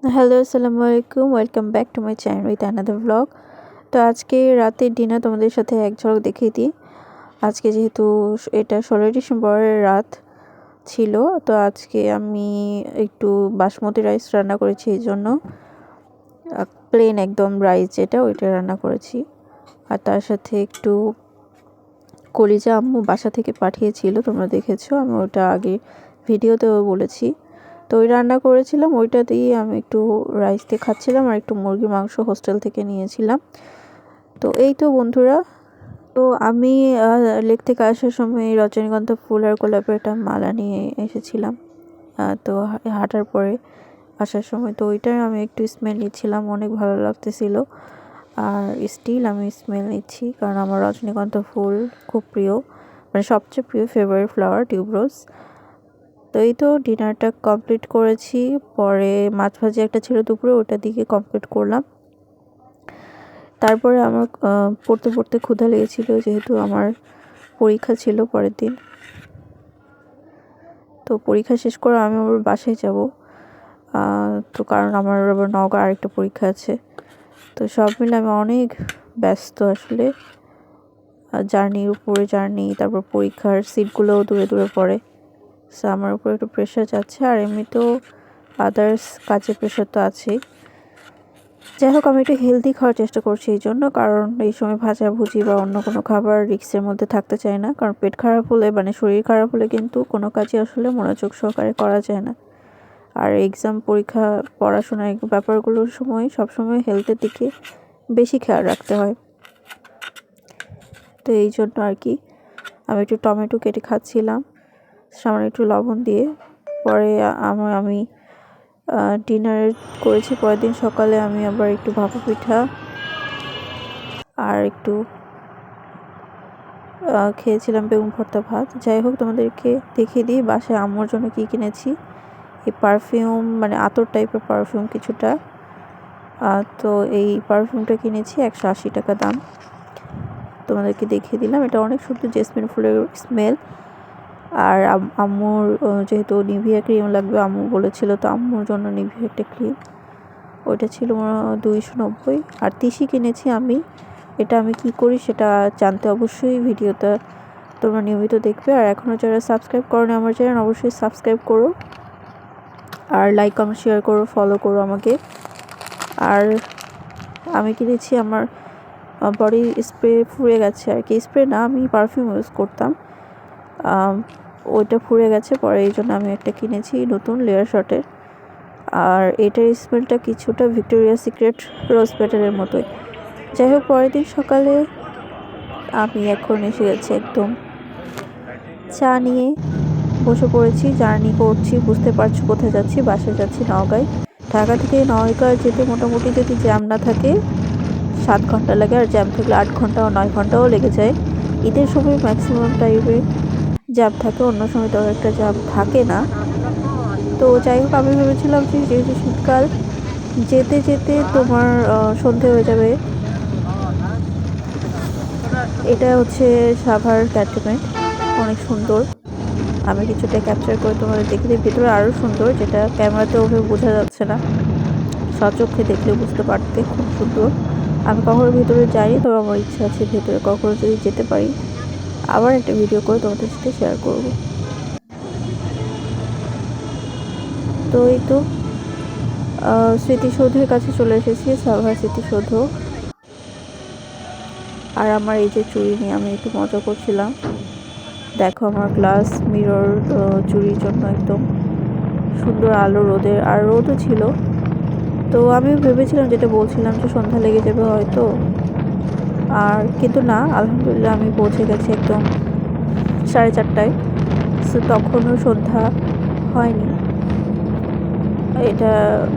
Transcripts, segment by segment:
Hello, আসসালামু আলাইকুম। Welcome back to my channel with another blog. তো আজকে রাতের ডিনার তোমাদের সাথে এক ঝলক দেখিয়ে দিই। আজকে যেহেতু এটা 16 ডিসেম্বরের রাত ছিল, তো আজকে আমি একটু বাসমতি রাইস রান্না করেছি। এই জন্য প্লেন একদম রাইস যেটা ওইটা রান্না করেছি। আর তার সাথে একটু কলিজা আম্মু বাসা থেকে পাঠিয়েছিল, তোমরা দেখেছো, আমি ওটা আগে ভিডিওতেও বলেছি। তো ওই রান্না করেছিলাম, ওইটা দিয়ে আমি একটু রাইস দিয়ে খাচ্ছিলাম আর একটু মুরগির মাংস হোস্টেল থেকে নিয়েছিলাম। তো এই তো বন্ধুরা, তো আমি লেক থেকে আসার সময় রজনীগন্ধা ফুল আর গোলাপের একটা মালা নিয়ে এসেছিলাম। তো হাঁটার পরে আসার সময় তো ওইটাই আমি একটু স্মেল নিচ্ছিলাম, অনেক ভালো লাগতেছিল। আর স্টিল আমি স্মেল নিচ্ছি, কারণ আমার রজনীগন্ধা ফুল খুব প্রিয়, মানে সবচেয়ে প্রিয় ফেভারিট ফ্লাওয়ার টিউবরোজ। তো এই তো ডিনারটা কমপ্লিট করেছি। পরে মাছ ভাজি একটা ছিল দুপুরে, ওটা দিকে কমপ্লিট করলাম। তারপরে আমার পড়তে পড়তে ক্ষুধা লেগেছিল, যেহেতু আমার পরীক্ষা ছিল পরের দিন। তো পরীক্ষা শেষ করে আমি আবার বাসায় যাব, তো কারণ আমার আবার নওগাঁ আরেকটা পরীক্ষা আছে। তো সব মিলে আমি অনেক ব্যস্ত আসলে, জার্নির উপরে জার্নি, তারপর পরীক্ষার সিটগুলোও দূরে দূরে পড়ে। সো আমার উপর একটু প্রেশার যাচ্ছে, আর এমনিতেও আদার্স কাজের প্রেশার তো আছেই। যাই হোক, আমি একটু হেলদি খাওয়ার চেষ্টা করছি এই জন্য, কারণ এই সময় ভাজাভুজি বা অন্য কোনো খাবার রিস্কের মধ্যে থাকতে চাই না। কারণ পেট খারাপ হলে, মানে শরীর খারাপ হলে কিন্তু কোনো কাজই আসলে মনোযোগ সহকারে করা যায় না। আর এক্সাম, পরীক্ষা, পড়াশোনা এই ব্যাপারগুলোর সময় সবসময় হেলথের দিকে বেশি খেয়াল রাখতে হয়। তো এই জন্য আর কি আমি একটু টমেটো কেটে খাচ্ছিলাম সামান্য একটু লবণ দিয়ে। পরে আমি ডিনার করেছি। পরের দিন সকালে আমি আবার একটু ভাপা পিঠা আর একটু খেয়েছিলাম বেগুন ভর্তা ভাত। যাই হোক, তোমাদেরকে দেখিয়ে দিই বাসায় আম্মুর জন্য কী কিনেছি। এই পারফিউম, মানে আতর টাইপের পারফিউম কিছুটা। তো এই পারফিউমটা কিনেছি 180 টাকা দাম। তোমাদেরকে দেখিয়ে দিলাম, এটা অনেক সুন্দর জেসমিন ফুলের স্মেল। আর আম্মুর যেহেতু নিভিয়া ক্রিম লাগবে, আম্মু বলেছিল, তো আম্মুর জন্য নিভিয়া একটা ক্রিম, ওইটা ছিল 290। আর তিসি কিনেছি আমি। এটা আমি কি করি সেটা জানতে অবশ্যই ভিডিওটা তোমরা নিয়মিত দেখবে। আর এখনও যারা সাবস্ক্রাইব করো না আমার চ্যানেল, অবশ্যই সাবস্ক্রাইব করো, আর লাইক কমেন্ট শেয়ার করো, ফলো করো আমাকে। আর আমি কিনেছি আমার বডি স্প্রে ফুরে গেছে আর কি, স্প্রে না, আমি পারফিউম ইউজ করতাম, ওইটা ফুরে গেছে। পরে এই জন্য আমি একটা কিনেছি নতুন লেয়ার শটের। আর এটার স্মেলটা কিছুটা ভিক্টোরিয়া সিক্রেট রোজ পেটালের মতোই। যাই হোক, পরের দিন সকালে আমি এখন এসে গেছি একদম চা নিয়ে বসে পড়েছি, জার্নি করছি। বুঝতে পারছো কোথায় যাচ্ছি, বাসায় যাচ্ছি নওগাঁয়। ঢাকা থেকে নওগাঁ যেতে মোটামুটি যদি জ্যাম না থাকে 7 ঘন্টা লাগে, আর জ্যাম থাকলে 8 ঘন্টা ও 9 ঘন্টাও লেগে যায়। ঈদের সময় ম্যাক্সিমাম টাইমে জ্যাম থাকে, অন্য সময় তো একটা জ্যাম থাকে না। তো যাই হোক, আমি ভেবেছিলাম যে যেহেতু শীতকাল, যেতে যেতে তোমার সন্ধে হয়ে যাবে। এটা হচ্ছে সাভার ক্যান্টনমেন্ট, অনেক সুন্দর। আমি কিছুটা ক্যাপচার করে তোমাদের দেখে দিই। ভিতরে আরও সুন্দর, যেটা ক্যামেরাতে ওভাবে বোঝা যাচ্ছে না, সচক্ষে দেখলে বুঝতে পারতে খুব সুন্দর। আমি কখনো ভিতরে যাইনি, তবে আমার ইচ্ছা আছে ভেতরে কখনো যদি যেতে পারি আবার একটা ভিডিও করে তোমাদের সাথে শেয়ার করব। তো এই তো স্মৃতিসৌধের কাছে চলে এসেছি, সাভার স্মৃতিসৌধ। আর আমার এই যে চুড়ি নিয়ে আমি একটু মজা করছিলাম। দেখো আমার গ্লাস মিরর চুরির জন্য একদম সুন্দর আলো, রোদের আর রোদও ছিল। তো আমি ভেবেছিলাম, যেটা বলছিলাম, যে সন্ধ্যা লেগে যাবে হয়তো, আর কিন্তু না, আলহামদুলিল্লাহ আমি পৌঁছে গেছি একদম 4:30টায়। সো তখনও সন্ধ্যা হয়নি। এটা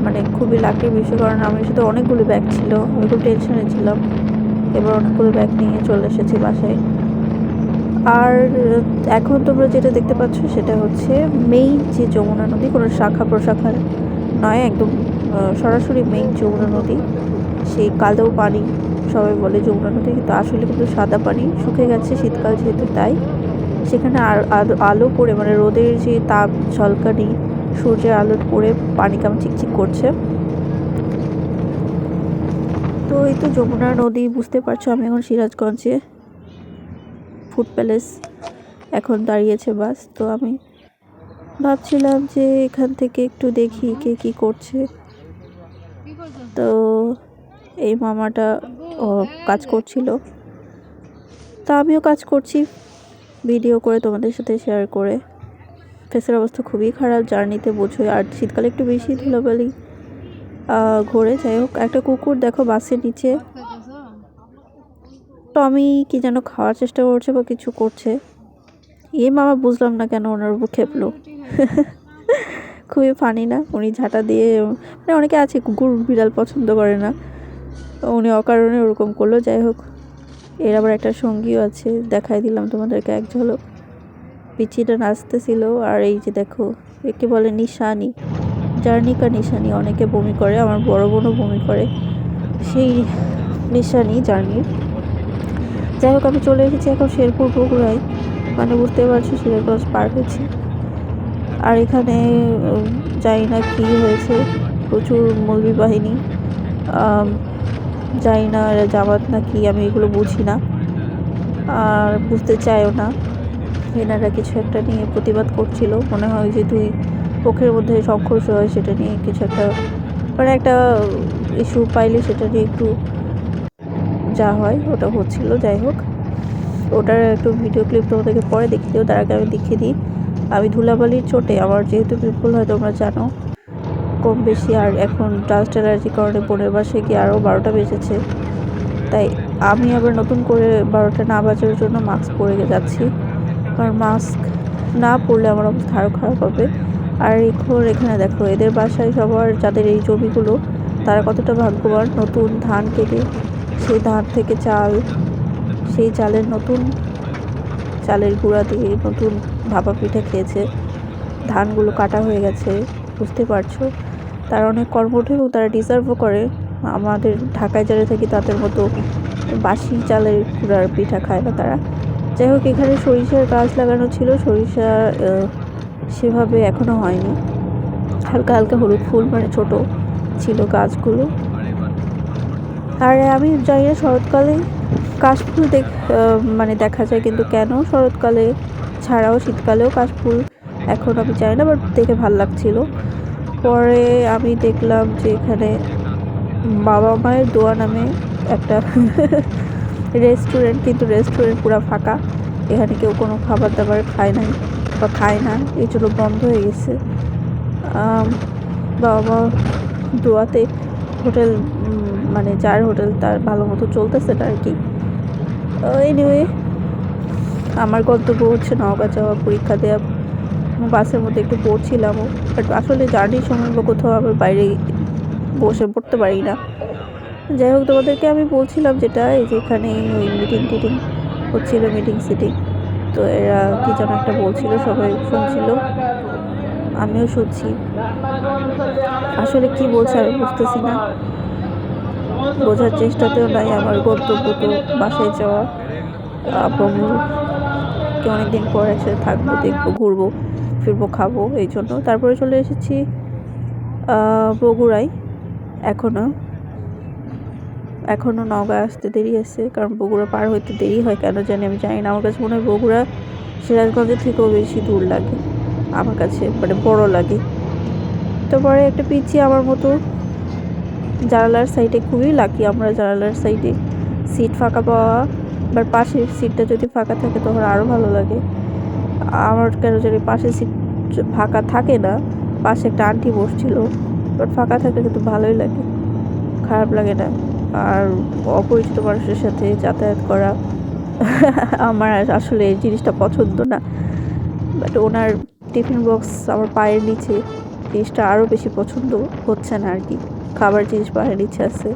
মানে খুবই লাকির বিষয়, কারণ আমার সাথে অনেকগুলো ব্যাগ ছিল, আমি খুব টেনশনে ছিলাম। এবার অনেকগুলো ব্যাগ নিয়ে চলে এসেছি বাসায়। আর এখন তোমরা যেটা দেখতে পাচ্ছ সেটা হচ্ছে মেইন যে যমুনা নদী, কোনো শাখা প্রশাখা নয়, একদম সরাসরি মেইন যমুনা নদী। সেই কালো পানি সবাই বলে যমুনা নদী, কিন্তু আসলে কিন্তু সাদা পানি, শুকিয়ে গেছে শীতকাল যেহেতু, তাই সেখানে আর আলো পড়ে, মানে রোদের যে তাপ ঝলকানি, সূর্যের আলো পড়ে পানি কেমন চিকচিক করছে। তো এই তো যমুনা নদী, বুঝতে পারছো আমি এখন সিরাজগঞ্জে ফুড প্যালেস এখন দাঁড়িয়েছে বাস। তো আমি ভাবছিলাম যে এখান থেকে একটু দেখি কে কি করছে। তো এই মামাটা কাজ করছিল, তা আমিও কাজ করছি ভিডিও করে তোমাদের সাথে শেয়ার করে। ফেসের অবস্থা খুবই খারাপ জার্নিতে, বোঝোই, আর শীতকালে একটু বেশি ধুলাবালি ঘোরে। যাই হোক, একটা কুকুর দেখো বাসের নিচে টমি কি যেন খাওয়ার চেষ্টা করছে বা কিছু করছে। মামা বুঝলাম না কেন ওনার উপর খেপলো। খুবই ফানি না? উনি ঝাঁটা দিয়ে, মানে অনেকে আছে কুকুর বিড়াল পছন্দ করে না, উনি অকারণে ওরকম করলো। যাই হোক, এর আবার একটা সঙ্গীও আছে, দেখাই দিলাম তোমাদেরকে এক ঝলক। পিচিটা নাচতেছিল। আর এই যে দেখো, একে বলে নিশানি, জার্নি কা নিশানি। অনেকে বমি করে, আমার বড় বোনও বমি করে, সেই নিশানি জার্নির। যাই হোক, আমি চলে এসেছি এখন শেরপুর বগুড়ায়, মানে বুঝতে পারছি সিরাজগঞ্জ পার হয়েছি। আর এখানে জানি না কি হয়েছে, প্রচুর মৌলবি বাহিনী, জানি না জামাত না কি, আমি এগুলো বুঝি না আর বুঝতে চাইও না। এনারা কিছু একটা নিয়ে প্রতিবাদ করছিল, মনে হয় যে দুই পক্ষের মধ্যে সংঘর্ষ হয় সেটা নিয়ে কিছু একটা, মানে একটা ইস্যু পাইলে সেটা নিয়ে একটু যা হয় ওটা হচ্ছিল। যাই হোক, ওটার একটু ভিডিও ক্লিপ তোমাদেরকে পরে দেখিয়ে দিও, তার আগে আমি দেখিয়ে দিই আমি ধুলাবালির চোটে, আমার যেহেতু পিম্পল হয় তোমরা জানো কম বেশি, আর এখন ডাস্ট অ্যালার্জির কারণে বোনের বাসায় গিয়ে আরও 12টা বেজেছে, তাই আমি আবার নতুন করে 12টা না বাজার জন্য মাস্ক পরে যাচ্ছি, কারণ মাস্ক না পরলে আমার অবস্থা আরও খারাপ হবে। আর এখন এখানে দেখো এদের বাসায় সবার যাদের এই জমিগুলো, তারা কতটা ভাগ্যবান, নতুন ধান কেটে সেই ধান থেকে চাল, সেই চালের নতুন চালের গুঁড়া দিয়ে নতুন ভাপা পিঠা খেয়েছে। ধানগুলো কাটা হয়ে গেছে, বুঝতে পারছো, তারা অনেক কর্মঠ এবং তারা ডিজার্ভও করে। আমাদের ঢাকায় যারা থাকি তাদের মতো বাসি চালের গুঁড়ার পিঠা খায় না তারা। যাই হোক, এখানে সরিষার গাছ লাগানো ছিল, সরিষা সেভাবে এখনও হয়নি, হালকা হালকা হলুদ ফুল, মানে ছোট ছিল গাছগুলো। আর আমি জানি না শরৎকালে কাশফুল মানে দেখা যায়, কিন্তু কেন শরৎকালে ছাড়াও শীতকালেও কাশফুল এখন আমি জানি না, বাট দেখে ভাল লাগছিল। পরে আমি দেখলাম যে এখানে বাবা মায়ের দোয়া নামে একটা রেস্টুরেন্ট, কিন্তু রেস্টুরেন্ট পুরো ফাঁকা, এখানে কেউ কোনো খাবার দাবার খায় নাই বা খায় না, এই জন্য বন্ধ হয়ে গেছে। বাবা মা দোয়াতে হোটেল, মানে যার হোটেল তার ভালো মতো চলতেছে না আর কি। এনিওয়ে, আমার গন্তব্য হচ্ছে নওগাঁ যাওয়া, পরীক্ষা দেওয়া। বাসের মধ্যে একটু পড়ছিলামও, বাট আসলে জার্নির সময় বা কোথাও আবার বাইরে বসে পড়তে পারি না। যাই হোক, তোমাদেরকে আমি বলছিলাম যেটা, এই যে এখানে ওই মিটিং টিটিং হচ্ছিলো, মিটিং সিটিং, তো এরা কি যেন একটা বলছিল, সবাই শুনছিল, আমিও শুনছি। আসলে কি বলছে আমি বুঝতেছি না, বোঝার চেষ্টাতেও নাই। আমার গন্তব্য তো বাসায় যাওয়া, আব্বুকে অনেকদিন পর একসাথে থাকবো, দেখবো, ঘুরবো ফিরবো, খাবো, এই জন্য। তারপরে চলে এসেছি বগুড়ায়। এখনও নওগাঁ আসতে দেরি আছে, কারণ বগুড়া পার হইতে দেরি হয় কেন জানি, আমি জানি না। আমার কাছে মনে হয় বগুড়া সিরাজগঞ্জের থেকেও বেশি দূর লাগে আমার কাছে, মানে বড় লাগে। তো পরে একটা পিচ্ছি আমার মতো জানালার সাইডে, খুবই লাকি আমরা জানালার সাইডে সিট ফাঁকা পাওয়া, বাট পাশের সিটটা যদি ফাঁকা থাকে তখন আরও ভালো লাগে। আমার কেন জানি পাশের সিট ফাঁকা থাকে না, পাশে একটা আন্টি বসছিল, বাট ফাঁকা থাকলে কিন্তু ভালোই লাগে, খারাপ লাগে না। আর অপরিচিত মানুষের সাথে যাতায়াত করা আমার আসলে এই জিনিসটা পছন্দ না, বাট ওনার টিফিন বক্স আমার পায়ের নিচে, জিনিসটা আরও বেশি পছন্দ হচ্ছে না আর কি। খাবার জিনিস পায়ের নিচে আছে,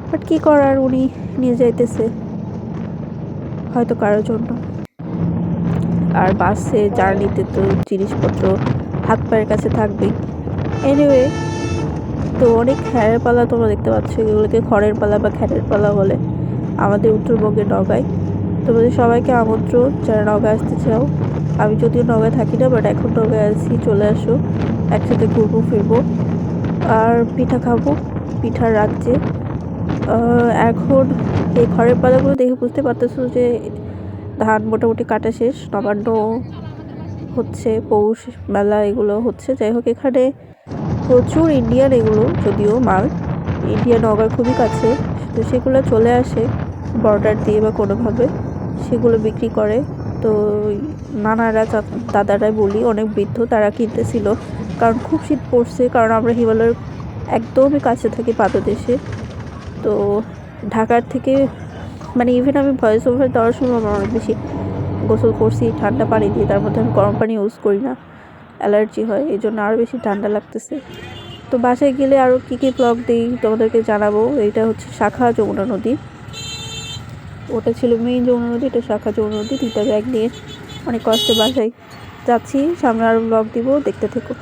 বাট কী করার, উনি নিয়ে যাইতেছে হয়তো কারোর জন্য। আর বাসে জার্নিতে তো জিনিসপত্র হাত পায়ের কাছে থাকবেই। এনিওয়ে, তো অনেক খ্যারের পালা তোমরা দেখতে পাচ্ছ, এগুলোকে খড়ের পালা বা খ্যারের পালা বলে আমাদের উত্তরবঙ্গের নওগাঁয়। তোমাদের সবাইকে আমন্ত্রণ যারা নওগাঁ আসতে চাও। আমি যদিও নওগাঁয় থাকি না, বাট এখন নওগাঁয় আসছি, চলে আসো, একসাথে ঘুরবো ফিরবো আর পিঠা খাবো, পিঠার রাজ্যে। এখন এই খড়ের পাতাগুলো দেখে বুঝতে পারতেছো যে ধান মোটামুটি কাটা শেষ, নবান্ন হচ্ছে, পৌষ মেলা এগুলো হচ্ছে। যাই হোক, এখানে প্রচুর ইন্ডিয়ান, এগুলো যদিও মাল ইন্ডিয়ান নগর খুবই কাছে, তো সেগুলো চলে আসে বর্ডার দিয়ে বা কোনোভাবে, সেগুলো বিক্রি করে। তো নানারা দাদারা বলি অনেক বৃদ্ধ, তারা কিনতেছিল, কারণ খুব শীত পড়ছে, কারণ আমরা হিমালয়ের একদমই কাছে থাকি পাদদেশে। তো ঢাকার থেকে মানে ইভেন আমি ভয়েস ওভার দেওয়ার সময় আমার অনেক বেশি গোসল করছি ঠান্ডা পানি দিয়ে, তার মধ্যে আমি গরম পানি ইউজ করি না, অ্যালার্জি হয়, এই জন্য আরও বেশি ঠান্ডা লাগতেছে। তো বাসায় গেলে আরও কী কী ব্লগ দিই তোমাদেরকে জানাবো। এইটা হচ্ছে শাখা যমুনা নদী, ওটা ছিল মেইন যমুনা নদী, এটা শাখা যমুনা নদী, দুইটা ব্যাগ নিয়ে অনেক কষ্টে বাসায় যাচ্ছি। সামনে আরও ব্লগ দিব, দেখতে থেকো।